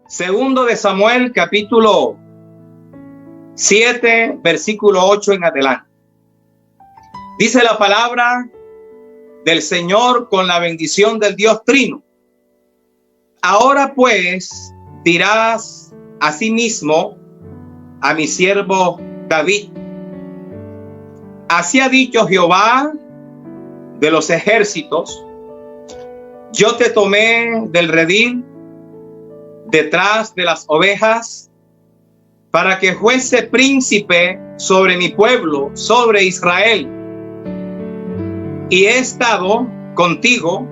Segundo de Samuel, capítulo 7, versículo 8 en adelante. Dice la palabra del Señor con la bendición del Dios Trino. Ahora pues dirás asimismo a mi siervo David: así ha dicho Jehová de los ejércitos: yo te tomé del redil detrás de las ovejas para que fuese príncipe sobre mi pueblo, sobre Israel. Y he estado contigo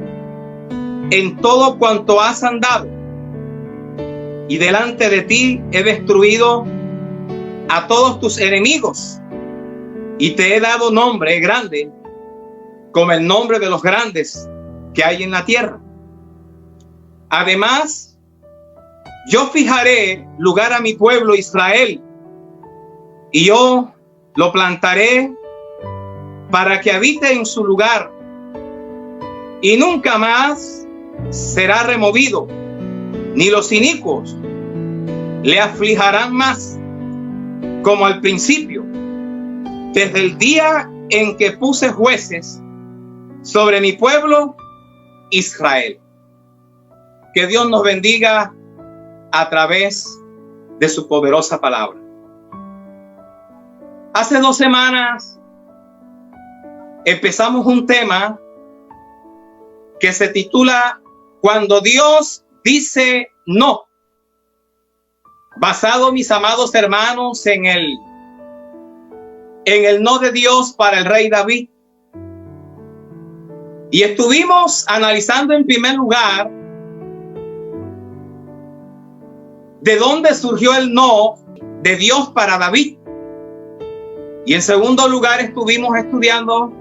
en todo cuanto has andado, y delante de ti he destruido a todos tus enemigos, y te he dado nombre grande como el nombre de los grandes que hay en la tierra. Además, yo fijaré lugar a mi pueblo Israel, y yo lo plantaré para que habite en su lugar, y nunca más será removido, ni los inicuos le aflijarán más, como al principio, desde el día en que puse jueces sobre mi pueblo Israel. Que Dios nos bendiga a través de su poderosa palabra. Hace 2 semanas empezamos un tema que se titula Cuando Dios dice no, basado, mis amados hermanos, en el no de Dios para el rey David. Y estuvimos analizando en primer lugar de dónde surgió el no de Dios para David. Y en segundo lugar estuvimos estudiando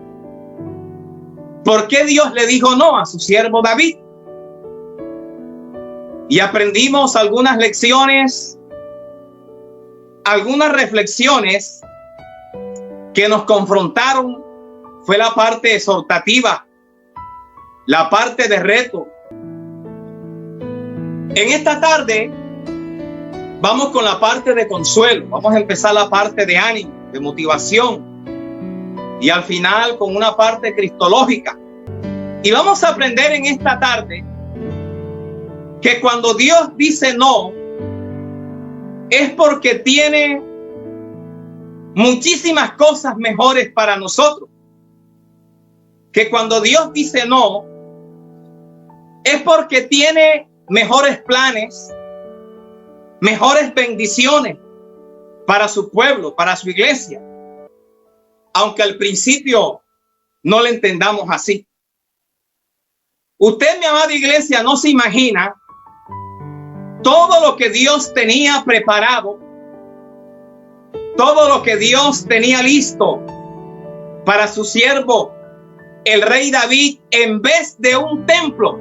por qué Dios le dijo no a su siervo David. Y aprendimos algunas lecciones, algunas reflexiones que nos confrontaron. Fue la parte exhortativa, la parte de reto. En esta tarde vamos con la parte de consuelo. Vamos a empezar la parte de ánimo, de motivación, y al final con una parte cristológica. Y vamos a aprender en esta tarde que cuando Dios dice no, es porque tiene muchísimas cosas mejores para nosotros. Que cuando Dios dice no, es porque tiene mejores planes, mejores bendiciones para su pueblo, para su iglesia, aunque al principio no lo entendamos así. Usted, mi amada iglesia, no se imagina todo lo que Dios tenía preparado, todo lo que Dios tenía listo para su siervo, el rey David, en vez de un templo,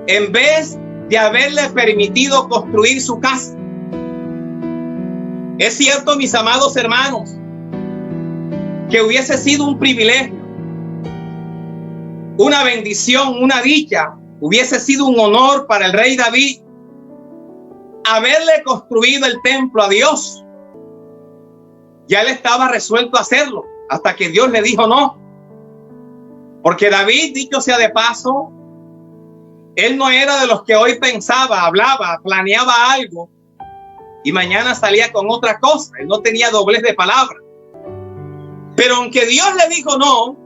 en vez de haberle permitido construir su casa. Es cierto, mis amados hermanos, que hubiese sido un privilegio, una bendición, una dicha, hubiese sido un honor para el rey David haberle construido el templo a Dios. Ya él estaba resuelto a hacerlo, hasta que Dios le dijo no. Porque David, dicho sea de paso, él no era de los que hoy pensaba, hablaba, planeaba algo y mañana salía con otra cosa. Él no tenía doblez de palabra. Pero aunque Dios le dijo no,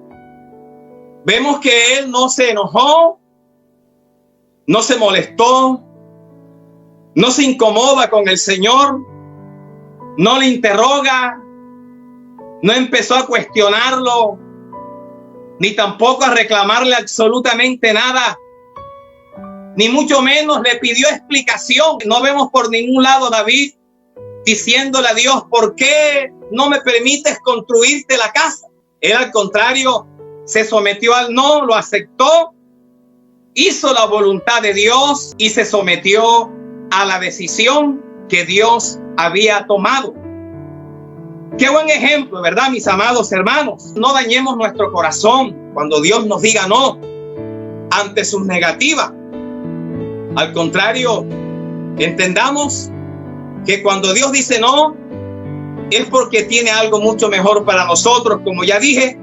vemos que él no se enojó, no se molestó, no se incomoda con el Señor, no le interroga, no empezó a cuestionarlo, ni tampoco a reclamarle absolutamente nada, ni mucho menos le pidió explicación. No vemos por ningún lado a David diciéndole a Dios: ¿por qué no me permites construirte la casa? Él, al contrario, se sometió al no, lo aceptó, hizo la voluntad de Dios y se sometió a la decisión que Dios había tomado. Qué buen ejemplo, ¿verdad, mis amados hermanos? No dañemos nuestro corazón cuando Dios nos diga no ante sus negativas. Al contrario, Entendamos que cuando Dios dice no, es porque tiene algo mucho mejor para nosotros, como ya dije,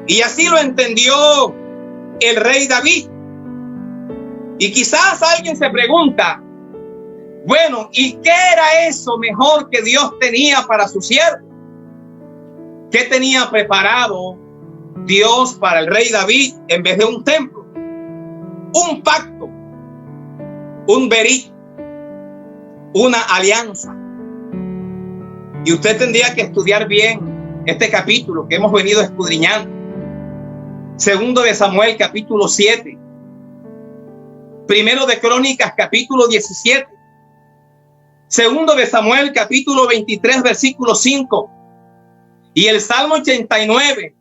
y así lo entendió el rey David. Y quizás alguien se pregunta, bueno, ¿y qué era eso mejor que Dios tenía para su siervo? ¿Qué tenía preparado Dios para el rey David en vez de un templo? Un pacto, un berit, una alianza. Y usted tendría que estudiar bien este capítulo que hemos venido escudriñando. Segundo de Samuel, capítulo 7. Primero de Crónicas, capítulo 17. Segundo de Samuel, capítulo 23, versículo 5. Y el Salmo 89,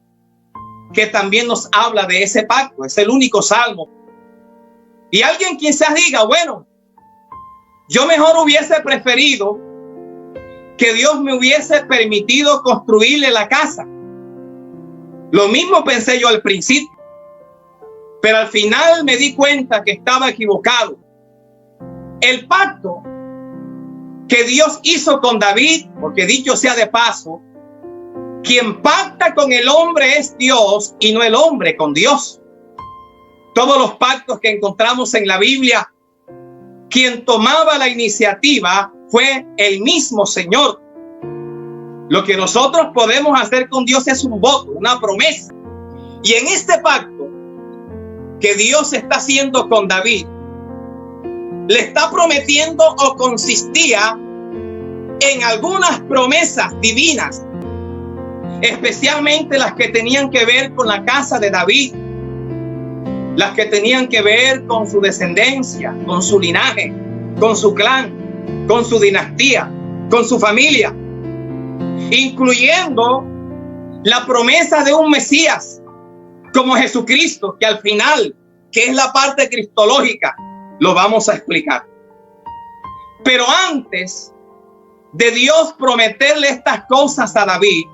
que también nos habla de ese pacto. Es el único salmo. Y alguien quizás diga, bueno, yo mejor hubiese preferido que Dios me hubiese permitido construirle la casa. Lo mismo pensé yo al principio, pero al final me di cuenta que estaba equivocado. El pacto que Dios hizo con David, porque dicho sea de paso, quien pacta con el hombre es Dios y no el hombre con Dios. Todos los pactos que encontramos en la Biblia, quien tomaba la iniciativa fue el mismo Señor. Lo que nosotros podemos hacer con Dios es un voto, una promesa. Y en este pacto que Dios está haciendo con David, le está prometiendo o consistía en algunas promesas divinas, especialmente las que tenían que ver con la casa de David, las que tenían que ver con su descendencia, con su linaje, con su clan, con su dinastía, con su familia, incluyendo la promesa de un Mesías como Jesucristo, que al final, que es la parte cristológica, lo vamos a explicar. Pero antes de Dios prometerle estas cosas a David,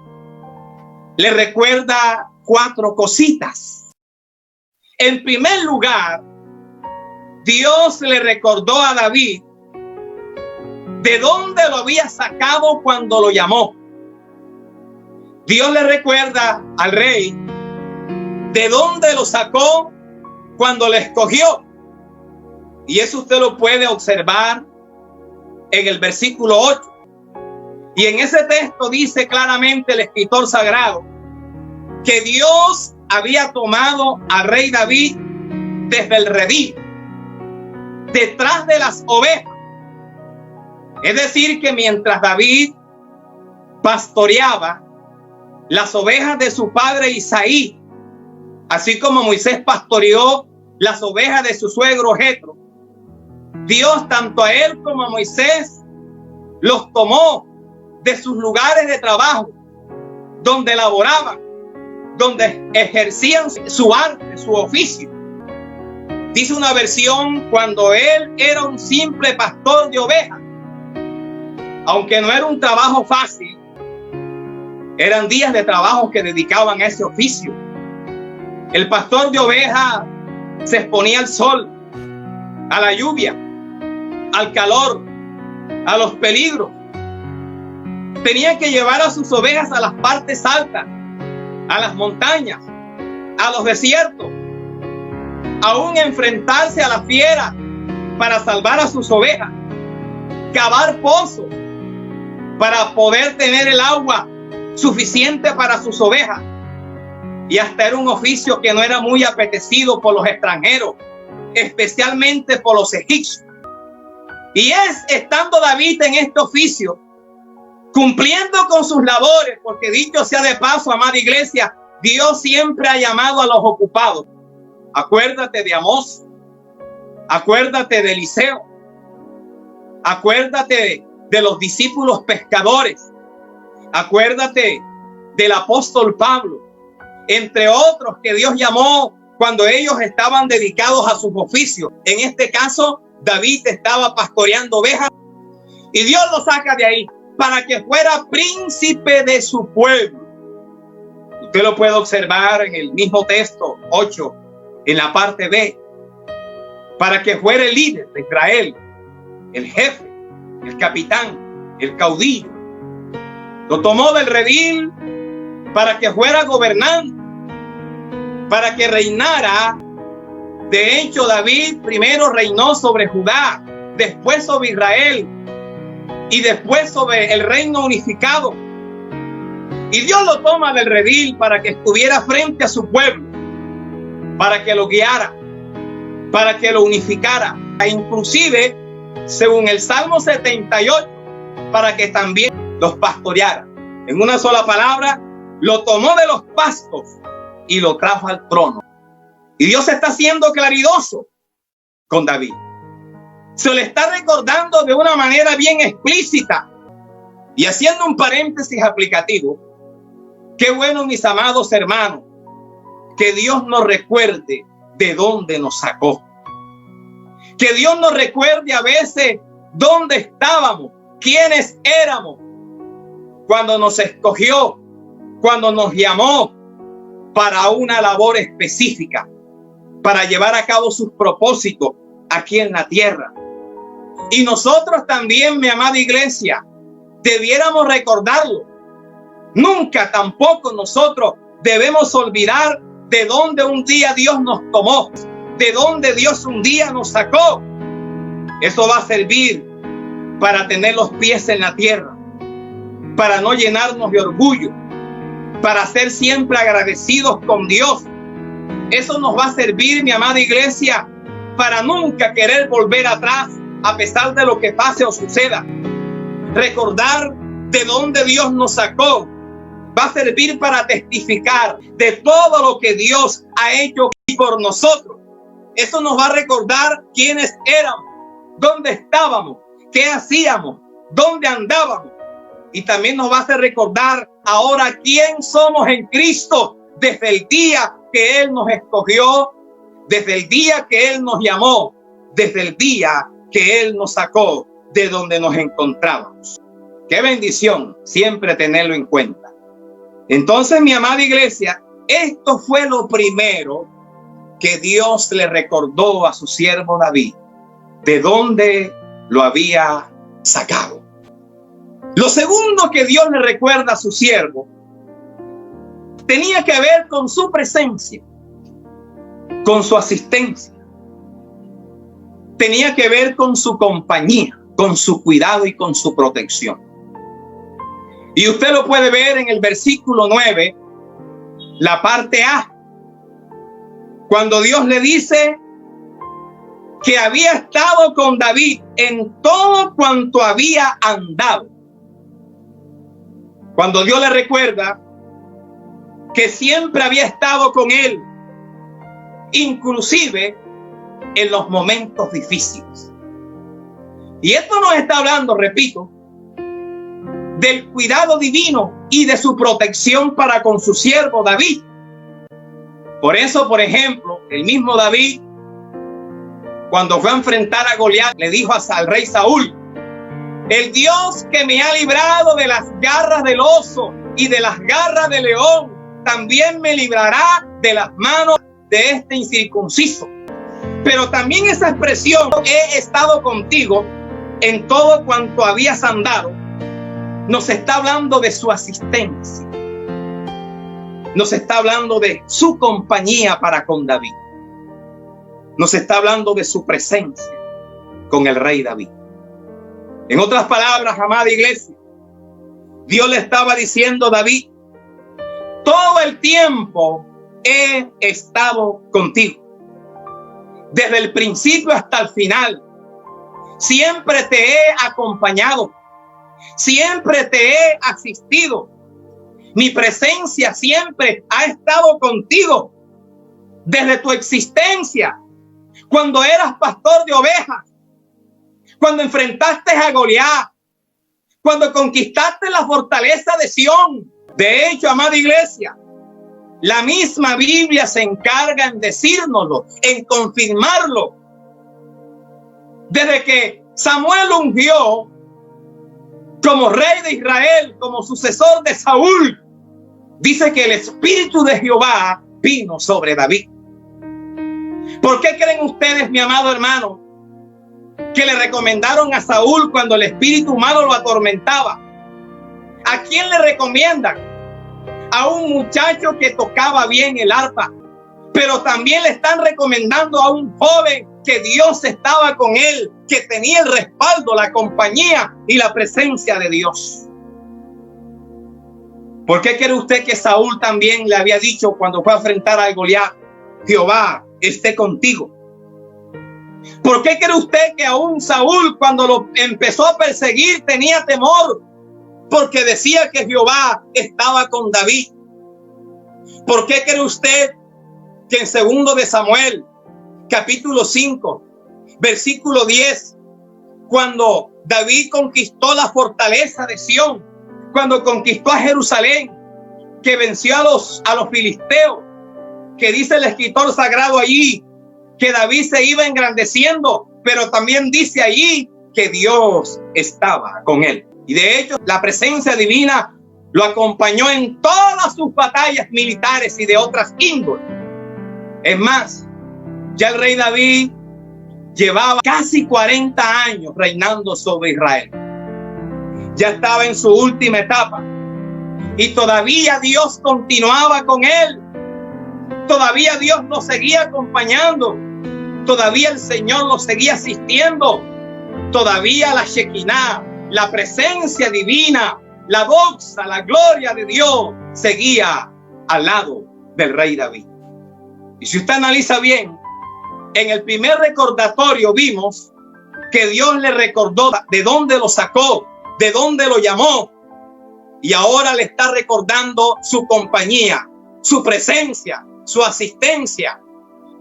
le recuerda 4 cositas. En primer lugar, Dios le recordó a David de dónde lo había sacado cuando lo llamó. Dios le recuerda al rey de dónde lo sacó cuando le escogió. Y eso usted lo puede observar en el versículo 8. Y en ese texto dice claramente el escritor sagrado que Dios había tomado al rey David desde el redil, detrás de las ovejas. Es decir, que mientras David pastoreaba las ovejas de su padre Isaí, así como Moisés pastoreó las ovejas de su suegro Jetro, Dios tanto a él como a Moisés los tomó de sus lugares de trabajo, donde laboraban, donde ejercían su arte, su oficio. Dice una versión, cuando él era un simple pastor de ovejas, aunque no era un trabajo fácil, eran días de trabajo que dedicaban a ese oficio. El pastor de ovejas se exponía al sol, a la lluvia, al calor, a los peligros. Tenía que llevar a sus ovejas a las partes altas, a las montañas, a los desiertos, aún enfrentarse a la fiera para salvar a sus ovejas, cavar pozos para poder tener el agua suficiente para sus ovejas. Y hasta era un oficio que no era muy apetecido por los extranjeros, especialmente por los egipcios. Y es estando David en este oficio, cumpliendo con sus labores, porque dicho sea de paso, amada iglesia, Dios siempre ha llamado a los ocupados. Acuérdate de Amós, acuérdate de Eliseo, acuérdate de los discípulos pescadores, acuérdate del apóstol Pablo, entre otros que Dios llamó cuando ellos estaban dedicados a sus oficios. En este caso, David estaba pastoreando ovejas y Dios lo saca de ahí para que fuera príncipe de su pueblo. Usted lo puede observar en el mismo texto 8, en la parte B, para que fuera el líder de Israel, el jefe, el capitán, el caudillo. Lo tomó del redil para que fuera gobernante, para que reinara. De hecho, David primero reinó sobre Judá, después sobre Israel y después sobre el reino unificado. Y Dios lo toma del redil para que estuviera frente a su pueblo, para que lo guiara, para que lo unificara, e inclusive, según el Salmo 78, para que también los pastoreara. En una sola palabra, lo tomó de los pastos y lo trajo al trono. Y Dios está siendo claridoso con David. Se le está recordando de una manera bien explícita. Y haciendo un paréntesis aplicativo, qué bueno, mis amados hermanos, que Dios nos recuerde de dónde nos sacó. Que Dios nos recuerde a veces dónde estábamos, quiénes éramos, cuando nos escogió, cuando nos llamó para una labor específica, para llevar a cabo sus propósitos aquí en la tierra. Y nosotros también, mi amada iglesia, debiéramos recordarlo. Nunca tampoco nosotros debemos olvidar de dónde un día Dios nos tomó, de dónde Dios un día nos sacó. Eso va a servir para tener los pies en la tierra, para no llenarnos de orgullo, para ser siempre agradecidos con Dios. Eso nos va a servir, mi amada iglesia, para nunca querer volver atrás a pesar de lo que pase o suceda. Recordar de dónde Dios nos sacó va a servir para testificar de todo lo que Dios ha hecho por nosotros. Eso nos va a recordar quiénes éramos, dónde estábamos, qué hacíamos, dónde andábamos. Y también nos va a hacer recordar ahora quién somos en Cristo desde el día que Él nos escogió, desde el día que Él nos llamó, desde el día que Él nos sacó de donde nos encontrábamos. Qué bendición siempre tenerlo en cuenta. Entonces, mi amada iglesia, esto fue lo primero que Dios le recordó a su siervo David, de dónde lo había sacado. Lo segundo que Dios le recuerda a su siervo tenía que ver con su presencia, con su asistencia. Tenía que ver con su compañía, con su cuidado y con su protección. Y usted lo puede ver en el versículo 9, la parte A, cuando Dios le dice que había estado con David en todo cuanto había andado. Cuando Dios le recuerda que siempre había estado con él, inclusive en los momentos difíciles. Y esto nos está hablando, repito, del cuidado divino y de su protección para con su siervo David. Por eso, por ejemplo, el mismo David, cuando fue a enfrentar a Goliat, le dijo al rey Saúl: el Dios que me ha librado de las garras del oso y de las garras del león, también me librará de las manos de este incircunciso. Pero también esa expresión, he estado contigo en todo cuanto habías andado, nos está hablando de su asistencia. Nos está hablando de su compañía para con David. Nos está hablando de su presencia con el rey David. En otras palabras, amada iglesia, Dios le estaba diciendo a David: todo el tiempo he estado contigo. Desde el principio hasta el final. Siempre te he acompañado. Siempre te he asistido. Mi presencia siempre ha estado contigo. Desde tu existencia. Cuando eras pastor de ovejas. Cuando enfrentaste a Goliat. Cuando conquistaste la fortaleza de Sión. De hecho, amada iglesia, la misma Biblia se encarga en decírnoslo, en confirmarlo. Desde que Samuel ungió como rey de Israel, como sucesor de Saúl, dice que el Espíritu de Jehová vino sobre David. ¿Por qué creen ustedes, mi amado hermano, que le recomendaron a Saúl cuando el espíritu malo lo atormentaba. ¿A quién le recomiendan? A un muchacho que tocaba bien el arpa, pero también le están recomendando a un joven que Dios estaba con él, que tenía el respaldo, la compañía y la presencia de Dios. ¿Por qué cree usted que Saúl también le había dicho cuando fue a enfrentar a Goliat: Jehová esté contigo? ¿Por qué cree usted que aún Saúl, cuando lo empezó a perseguir, tenía temor? Porque decía que Jehová estaba con David. ¿Por qué cree usted que en 2 de Samuel, capítulo 5, versículo 10, cuando David conquistó la fortaleza de Sión, cuando conquistó a Jerusalén, que venció a los filisteos, que dice el escritor sagrado allí, que David se iba engrandeciendo, pero también dice allí que Dios estaba con él? Y de hecho, la presencia divina lo acompañó en todas sus batallas militares y de otras índoles. Es más, ya el rey David llevaba casi 40 años reinando sobre Israel. Ya estaba en su última etapa y todavía Dios continuaba con él. Todavía Dios lo seguía acompañando. Todavía el Señor lo seguía asistiendo. Todavía la Shekinah, la presencia divina, la doxa, la gloria de Dios seguía al lado del rey David. Y si usted analiza bien, en el primer recordatorio vimos que Dios le recordó de dónde lo sacó, de dónde lo llamó, y ahora le está recordando su compañía, su presencia, su asistencia.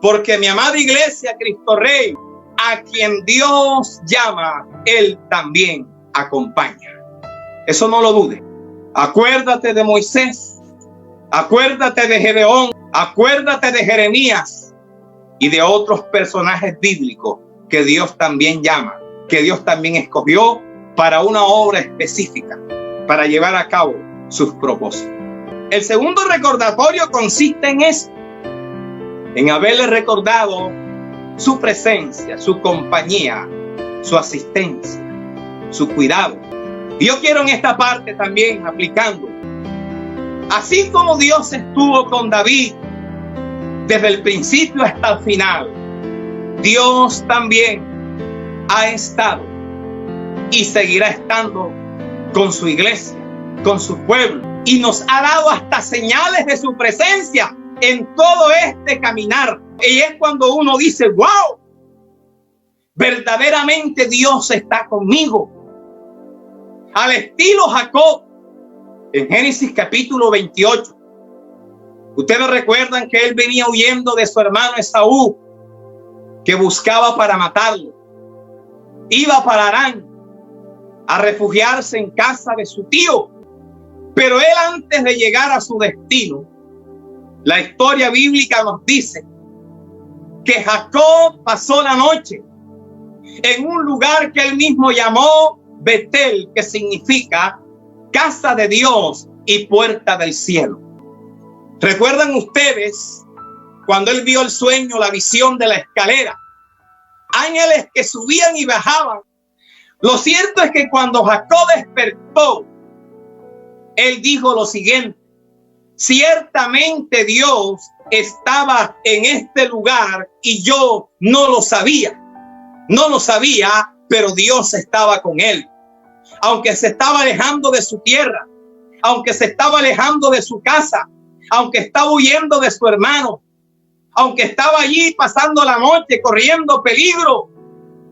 Porque mi amada iglesia, Cristo Rey, a quien Dios llama, Él también acompaña. Eso no lo dude. Acuérdate de Moisés, acuérdate de Gedeón, acuérdate de Jeremías y de otros personajes bíblicos que Dios también llama, que Dios también escogió para una obra específica, para llevar a cabo sus propósitos. El segundo recordatorio consiste en esto, en haberle recordado su presencia, su compañía, su asistencia, su cuidado. Y yo quiero en esta parte también aplicando, así como Dios estuvo con David desde el principio hasta el final, Dios también ha estado y seguirá estando con su iglesia, con su pueblo, y nos ha dado hasta señales de su presencia en todo este caminar. Y es cuando uno dice: wow, verdaderamente Dios está conmigo. Al estilo Jacob, en Génesis capítulo 28. Ustedes recuerdan que él venía huyendo de su hermano Esaú, que buscaba para matarlo. Iba para Harán a refugiarse en casa de su tío. Pero él, antes de llegar a su destino, la historia bíblica nos dice que Jacob pasó la noche en un lugar que él mismo llamó Betel, que significa casa de Dios y puerta del cielo. ¿Recuerdan ustedes cuando él vio el sueño, la visión de la escalera? Ángeles que subían y bajaban. Lo cierto es que cuando Jacob despertó, él dijo lo siguiente: ciertamente Dios estaba en este lugar y yo no lo sabía. No lo sabía, pero Dios estaba con él. Aunque se estaba alejando de su tierra, aunque se estaba alejando de su casa, aunque estaba huyendo de su hermano, aunque estaba allí pasando la noche corriendo peligro,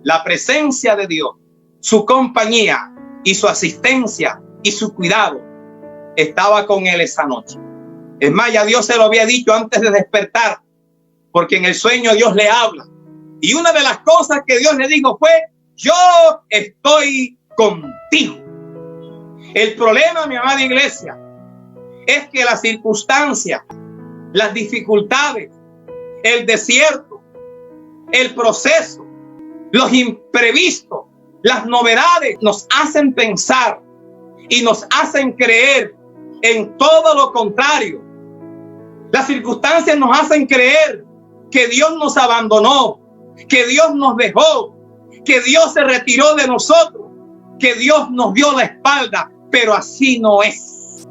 la presencia de Dios, su compañía y su asistencia y su cuidado estaba con él esa noche. Es más, ya Dios se lo había dicho antes de despertar, porque en el sueño Dios le habla. Y una de las cosas que Dios le dijo fue: yo estoy contigo. El problema, mi amada iglesia, es que las circunstancias, las dificultades, el desierto, el proceso, los imprevistos, las novedades nos hacen pensar y nos hacen creer en todo lo contrario. Las circunstancias nos hacen creer que Dios nos abandonó, que Dios nos dejó, que Dios se retiró de nosotros, que Dios nos dio la espalda, pero así no es.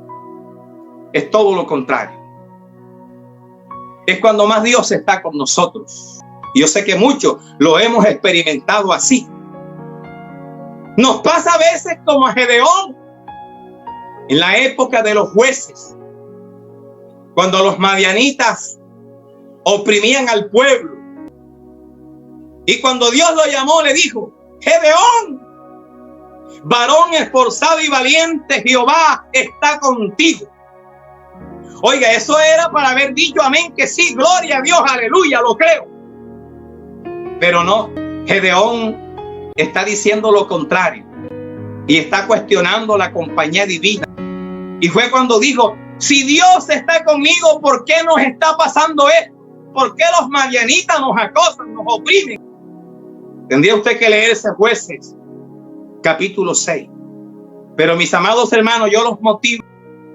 Es todo lo contrario. Es cuando más Dios está con nosotros. Y yo sé que muchos lo hemos experimentado así. Nos pasa a veces como a Gedeón en la época de los jueces, cuando los madianitas oprimían al pueblo. Y cuando Dios lo llamó, le dijo: Gedeón, varón esforzado y valiente, Jehová está contigo. Oiga, eso era para haber dicho amén, que sí, gloria a Dios, aleluya, lo creo. Pero no, Gedeón está diciendo lo contrario y está cuestionando la compañía divina. Y fue cuando dijo: si Dios está conmigo, ¿por qué nos está pasando esto? ¿Por qué los madianitas nos acosan, nos oprimen? Tendría usted que leer ese Jueces, capítulo 6. Pero mis amados hermanos, yo los motivo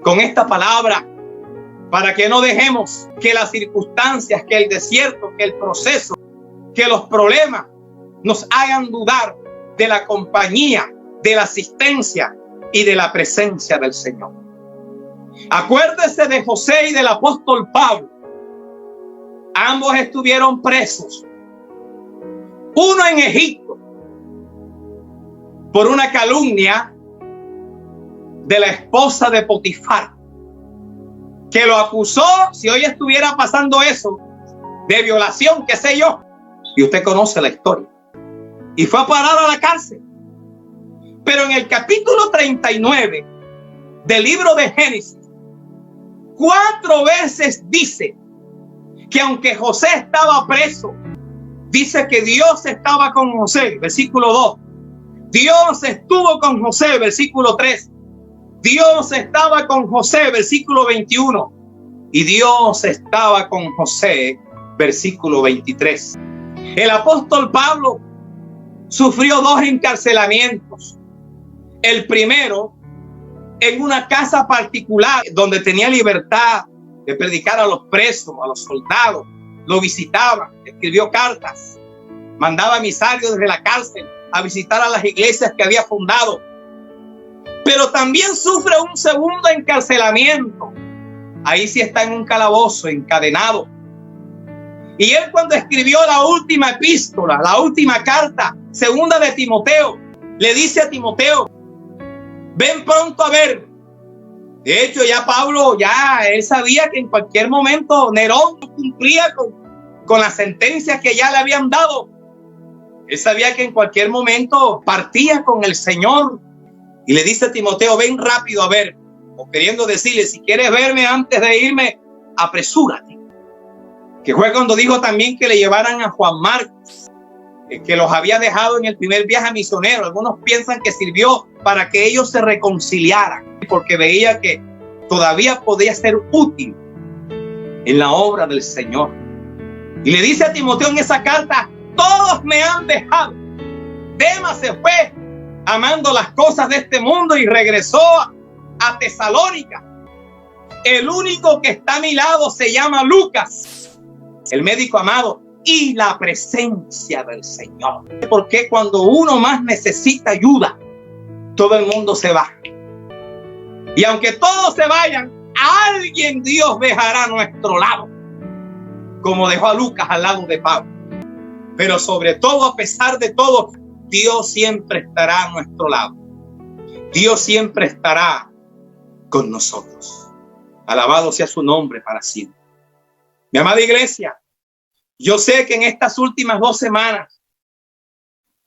con esta palabra para que no dejemos que las circunstancias, que el desierto, que el proceso, que los problemas nos hagan dudar de la compañía, de la asistencia y de la presencia del Señor. Acuérdese de José y del apóstol Pablo. Ambos estuvieron presos. Uno en Egipto por una calumnia de la esposa de Potifar, que lo acusó, si hoy estuviera pasando eso, de violación, qué sé yo. Y usted conoce la historia. Y fue a parar a la cárcel. Pero en el capítulo 39 del libro de Génesis, 4 veces dice que aunque José estaba preso, dice que Dios estaba con José, versículo 2. Dios estuvo con José, versículo 3. Dios estaba con José, versículo 21. Y Dios estaba con José, versículo 23. El apóstol Pablo sufrió 2 encarcelamientos. El primero en una casa particular donde tenía libertad de predicar a los presos, a los soldados. Lo visitaba, escribió cartas, mandaba emisarios desde la cárcel a visitar a las iglesias que había fundado. Pero también sufre un segundo encarcelamiento. Ahí sí está en un calabozo, encadenado. Y él, cuando escribió la última epístola, la última carta, segunda de Timoteo, le dice a Timoteo: ven pronto a ver. De hecho, ya Pablo, él sabía que en cualquier momento Nerón cumplía con la sentencia que ya le habían dado. Él sabía que en cualquier momento partía con el Señor. Y le dice a Timoteo: ven rápido a ver. O queriendo decirle: si quieres verme antes de irme, apresúrate. Que fue cuando dijo también que le llevaran a Juan Marcos, que los había dejado en el primer viaje misionero. Algunos piensan que sirvió para que ellos se reconciliaran, porque veía que todavía podía ser útil en la obra del Señor. Y le dice a Timoteo en esa carta: todos me han dejado. Demas se fue amando las cosas de este mundo y regresó a Tesalónica. El único que está a mi lado se llama Lucas, el médico amado, y la presencia del Señor. Porque cuando uno más necesita ayuda, todo el mundo se va. Y aunque todos se vayan, a alguien Dios dejará a nuestro lado, como dejó a Lucas al lado de Pablo. Pero sobre todo, a pesar de todo, Dios siempre estará a nuestro lado. Dios siempre estará con nosotros. Alabado sea su nombre para siempre. Mi amada iglesia, yo sé que en estas últimas 2 semanas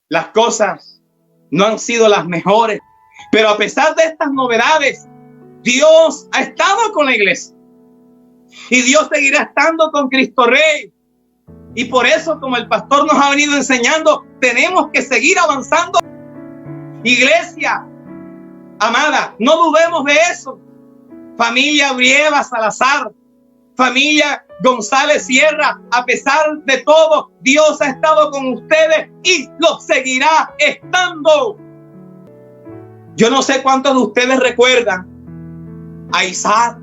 las cosas no han sido las mejores, pero a pesar de estas novedades, Dios ha estado con la iglesia y Dios seguirá estando con Cristo Rey. Y por eso, como el pastor nos ha venido enseñando, tenemos que seguir avanzando. Iglesia amada, no dudemos de eso. Familia Brieva Salazar, familia González Sierra, a pesar de todo, Dios ha estado con ustedes y lo seguirá estando. Yo no sé cuántos de ustedes recuerdan a Isaac,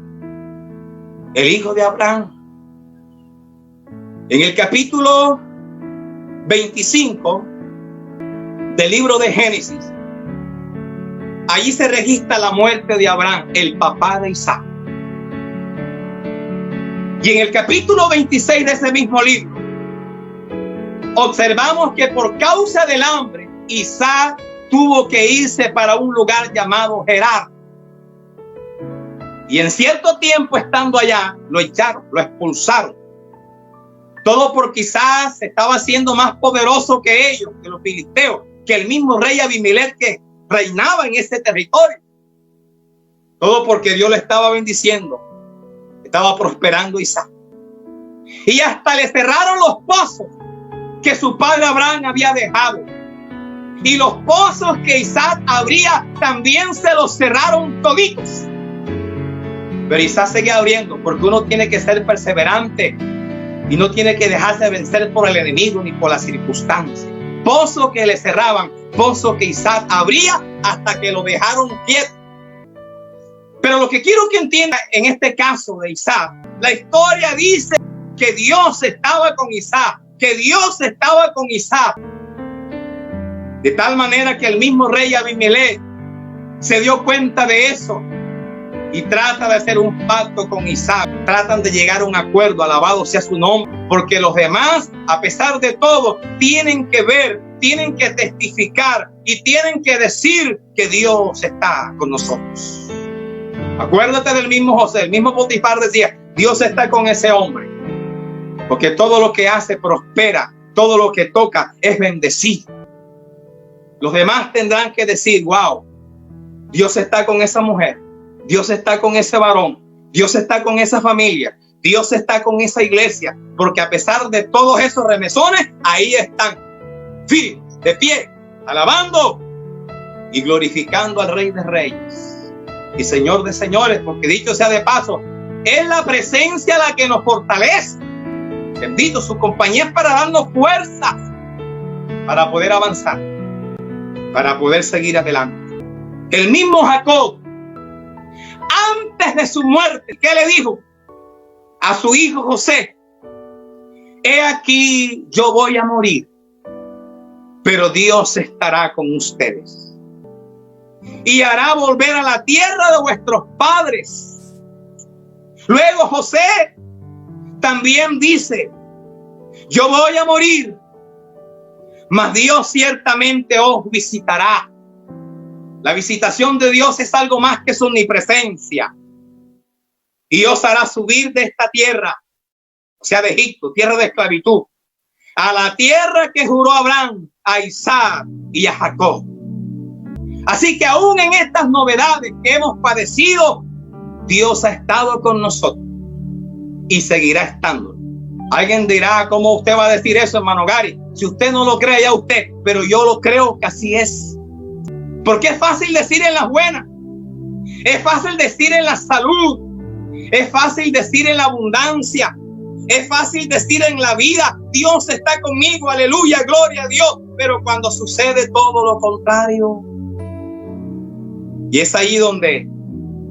el hijo de Abraham. En el capítulo 25 del libro de Génesis, allí se registra la muerte de Abraham, el papá de Isaac. Y en el capítulo 26 de ese mismo libro, observamos que por causa del hambre, Isaac tuvo que irse para un lugar llamado Gerar. Y en cierto tiempo, estando allá, lo echaron, lo expulsaron. Todo porque Isaac estaba siendo más poderoso que ellos, que los filisteos, que el mismo rey Abimelech que reinaba en ese territorio. Todo porque Dios le estaba bendiciendo, estaba prosperando Isaac. Y hasta le cerraron los pozos que su padre Abraham había dejado. Y los pozos que Isaac abría también se los cerraron toditos. Pero Isaac seguía abriendo, porque uno tiene que ser perseverante y no tiene que dejarse vencer por el enemigo ni por las circunstancias. Pozo que le cerraban, pozo que Isaac abría hasta que lo dejaron quieto. Pero lo que quiero que entienda en este caso de Isaac, la historia dice que Dios estaba con Isaac, que Dios estaba con Isaac. De tal manera que el mismo rey Abimelech se dio cuenta de eso y trata de hacer un pacto con Isaac. Tratan de llegar a un acuerdo, alabado sea su nombre, porque los demás, a pesar de todo, tienen que ver, tienen que testificar y tienen que decir que Dios está con nosotros. Acuérdate del mismo José, el mismo Potifar decía, Dios está con ese hombre, porque todo lo que hace prospera, todo lo que toca es bendecido. Los demás tendrán que decir, wow, Dios está con esa mujer, Dios está con ese varón, Dios está con esa familia, Dios está con esa iglesia, porque a pesar de todos esos remesones, ahí están, firmes, de pie, alabando y glorificando al Rey de Reyes y Señor de Señores, porque dicho sea de paso, es la presencia la que nos fortalece. Bendito, su compañía es para darnos fuerzas para poder avanzar, para poder seguir adelante. El mismo Jacob, antes de su muerte, ¿qué le dijo a su hijo José? He aquí, yo voy a morir, pero Dios estará con ustedes y hará volver a la tierra de vuestros padres. Luego José también dice, yo voy a morir, mas Dios ciertamente os visitará. La visitación de Dios es algo más que su omnipresencia. Y os hará subir de esta tierra, o sea, de Egipto, tierra de esclavitud, a la tierra que juró Abraham, a Isaac y a Jacob. Así que aún en estas novedades que hemos padecido, Dios ha estado con nosotros y seguirá estando. Alguien dirá, ¿cómo usted va a decir eso, hermano Gary? Si usted no lo cree, ya usted, pero yo lo creo que así es. Porque es fácil decir en las buenas, es fácil decir en la salud, es fácil decir en la abundancia, es fácil decir en la vida, Dios está conmigo, aleluya, gloria a Dios. Pero cuando sucede todo lo contrario, y es ahí donde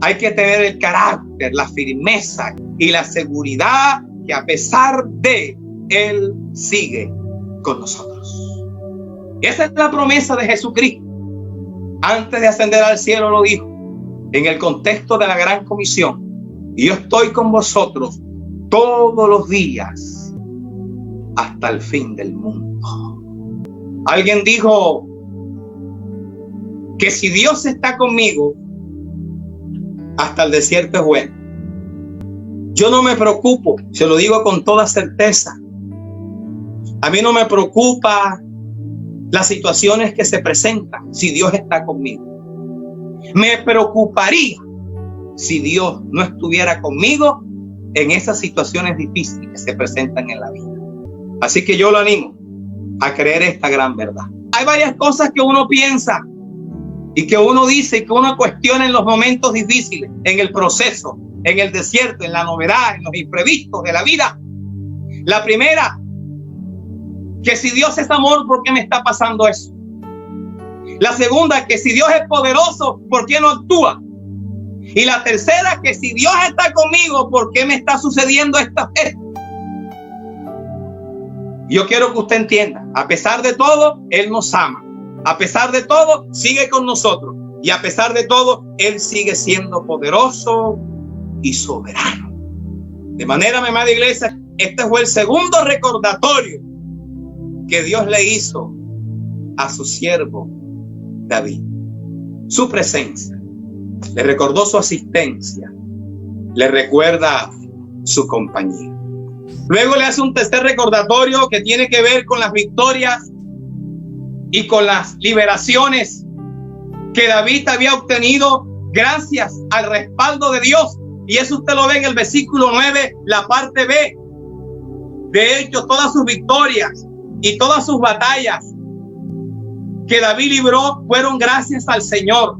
hay que tener el carácter, la firmeza y la seguridad que a pesar de Él sigue con nosotros. Y esa es la promesa de Jesucristo. Antes de ascender al cielo lo dijo en el contexto de la gran comisión: y yo estoy con vosotros todos los días hasta el fin del mundo. Alguien dijo que si Dios está conmigo, hasta el desierto es bueno. Yo no me preocupo, se lo digo con toda certeza. A mí no me preocupa las situaciones que se presentan si Dios está conmigo. Me preocuparía si Dios no estuviera conmigo en esas situaciones difíciles que se presentan en la vida. Así que yo lo animo a creer esta gran verdad. Hay varias cosas que uno piensa y que uno dice y que uno cuestiona en los momentos difíciles, en el proceso, en el desierto, en la novedad, en los imprevistos de la vida. La primera, que si Dios es amor, ¿por qué me está pasando eso? La segunda, que si Dios es poderoso, ¿por qué no actúa? Y la tercera, que si Dios está conmigo, ¿por qué me está sucediendo esta vez? Yo quiero que usted entienda, a pesar de todo, Él nos ama. A pesar de todo, sigue con nosotros. Y a pesar de todo, Él sigue siendo poderoso y soberano. De manera, mi amada iglesia, este fue el segundo recordatorio que Dios le hizo a su siervo David. Su presencia. Le recordó su asistencia. Le recuerda su compañía. Luego le hace un tercer recordatorio que tiene que ver con las victorias y con las liberaciones que David había obtenido gracias al respaldo de Dios. Y eso usted lo ve en el versículo 9, la parte B. De hecho, todas sus victorias y todas sus batallas que David libró fueron gracias al Señor.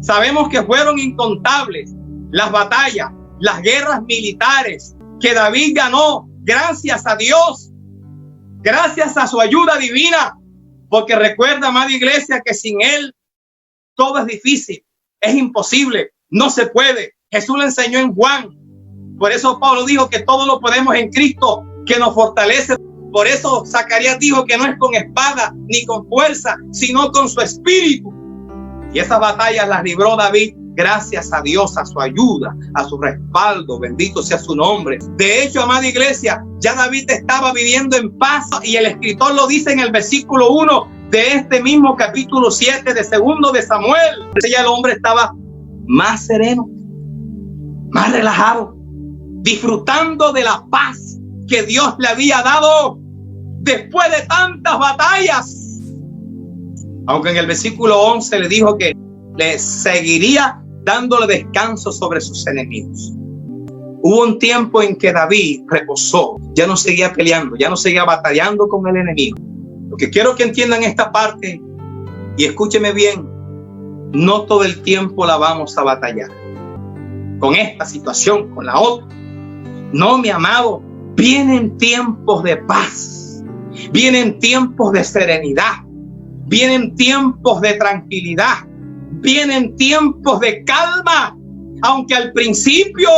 Sabemos que fueron incontables las batallas, las guerras militares que David ganó gracias a Dios, gracias a su ayuda divina. Porque recuerda, amada iglesia, que sin Él todo es difícil, es imposible, no se puede. Jesús lo enseñó en Juan. Por eso Pablo dijo que todo lo podemos en Cristo, que nos fortalece. Por eso Zacarías dijo que no es con espada ni con fuerza, sino con su espíritu. Y esas batallas las libró David gracias a Dios, a su ayuda, a su respaldo. Bendito sea su nombre. De hecho, amada iglesia, ya David estaba viviendo en paz, y el escritor lo dice en el versículo 1 de este mismo capítulo 7 de segundo de Samuel. Ya el hombre estaba más sereno, más relajado, disfrutando de la paz que Dios le había dado después de tantas batallas. Aunque en el versículo 11 le dijo que le seguiría dándole descanso sobre sus enemigos. Hubo un tiempo en que David reposó, ya no seguía peleando, ya no seguía batallando con el enemigo. Lo que quiero que entiendan esta parte, y escúcheme bien, no todo el tiempo la vamos a batallar con esta situación, con la otra. No, mi amado, vienen tiempos de paz, vienen tiempos de serenidad, vienen tiempos de tranquilidad, vienen tiempos de calma. Aunque al principio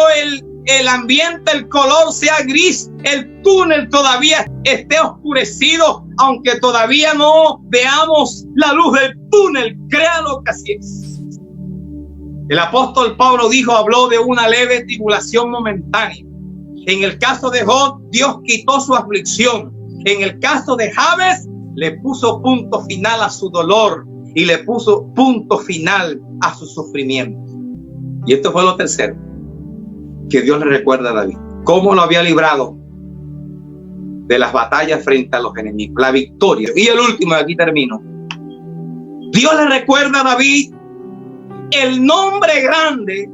el ambiente, el color sea gris, el túnel todavía esté oscurecido, aunque todavía no veamos la luz del túnel, créalo que así es. El apóstol Pablo habló de una leve tribulación momentánea. En el caso de Job, Dios quitó su aflicción. En el caso de Jabes, le puso punto final a su dolor y le puso punto final a su sufrimiento. Y esto fue lo tercero que Dios le recuerda a David. Cómo lo había librado de las batallas frente a los enemigos, la victoria. Y el último, aquí termino. Dios le recuerda a David el nombre grande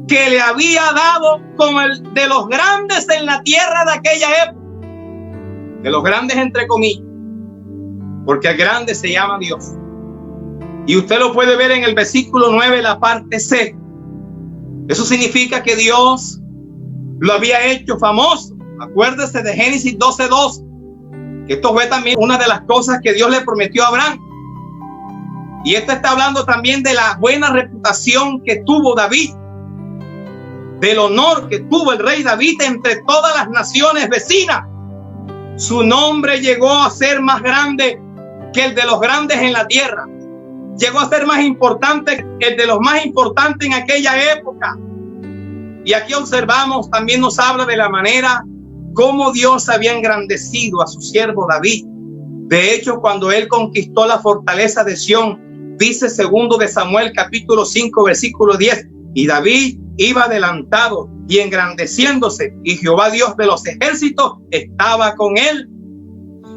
que le había dado como el de los grandes en la tierra de aquella época. De los grandes entre comillas, porque el grande se llama Dios. Y usted lo puede ver en el versículo 9, la parte C. Eso significa que Dios lo había hecho famoso. Acuérdese de Génesis 12:2, que esto fue también una de las cosas que Dios le prometió a Abraham. Y esto está hablando también de la buena reputación que tuvo David, del honor que tuvo el rey David entre todas las naciones vecinas. Su nombre llegó a ser más grande que el de los grandes en la tierra. Llegó a ser más importante que el de los más importantes en aquella época. Y aquí observamos, también nos habla de la manera como Dios había engrandecido a su siervo David. De hecho, cuando él conquistó la fortaleza de Sión, dice segundo de Samuel capítulo 5 versículo 10, y David iba adelantado y engrandeciéndose, y Jehová Dios de los ejércitos estaba con él.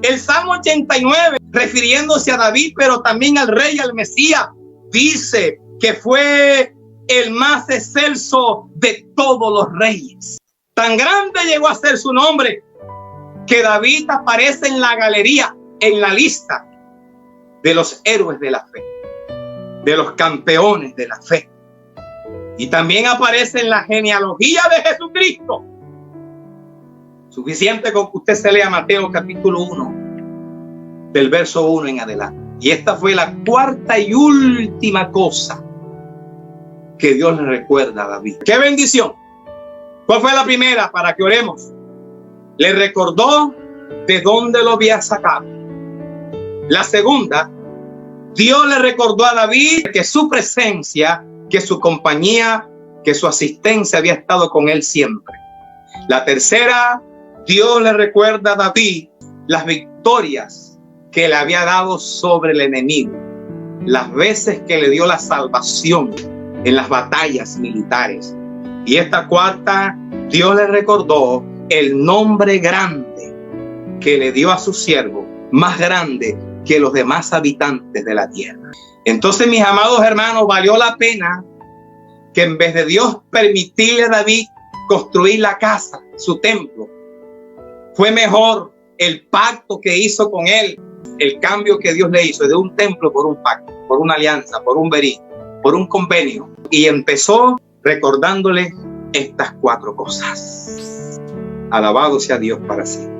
El Salmo 89, refiriéndose a David, pero también al rey, al Mesías, dice que fue el más excelso de todos los reyes. Tan grande llegó a ser su nombre que David aparece en la galería, en la lista de los héroes de la fe, de los campeones de la fe. Y también aparece en la genealogía de Jesucristo. Suficiente con que usted se lea Mateo capítulo 1, del verso 1 en adelante. Y esta fue la cuarta y última cosa que Dios le recuerda a David. ¡Qué bendición! ¿Cuál fue la primera? Para que oremos. Le recordó de dónde lo había sacado. La segunda, Dios le recordó a David que su presencia, que su compañía, que su asistencia había estado con él siempre. La tercera, Dios le recuerda a David las victorias que le había dado sobre el enemigo, las veces que le dio la salvación en las batallas militares. Y esta cuarta, Dios le recordó el nombre grande que le dio a su siervo, más grande que los demás habitantes de la tierra. Entonces, mis amados hermanos, valió la pena que en vez de Dios permitirle a David construir la casa, su templo, fue mejor el pacto que hizo con él, el cambio que Dios le hizo de un templo por un pacto, por una alianza, por un verí, por un convenio. Y empezó recordándole estas 4 cosas. Alabado sea Dios para siempre.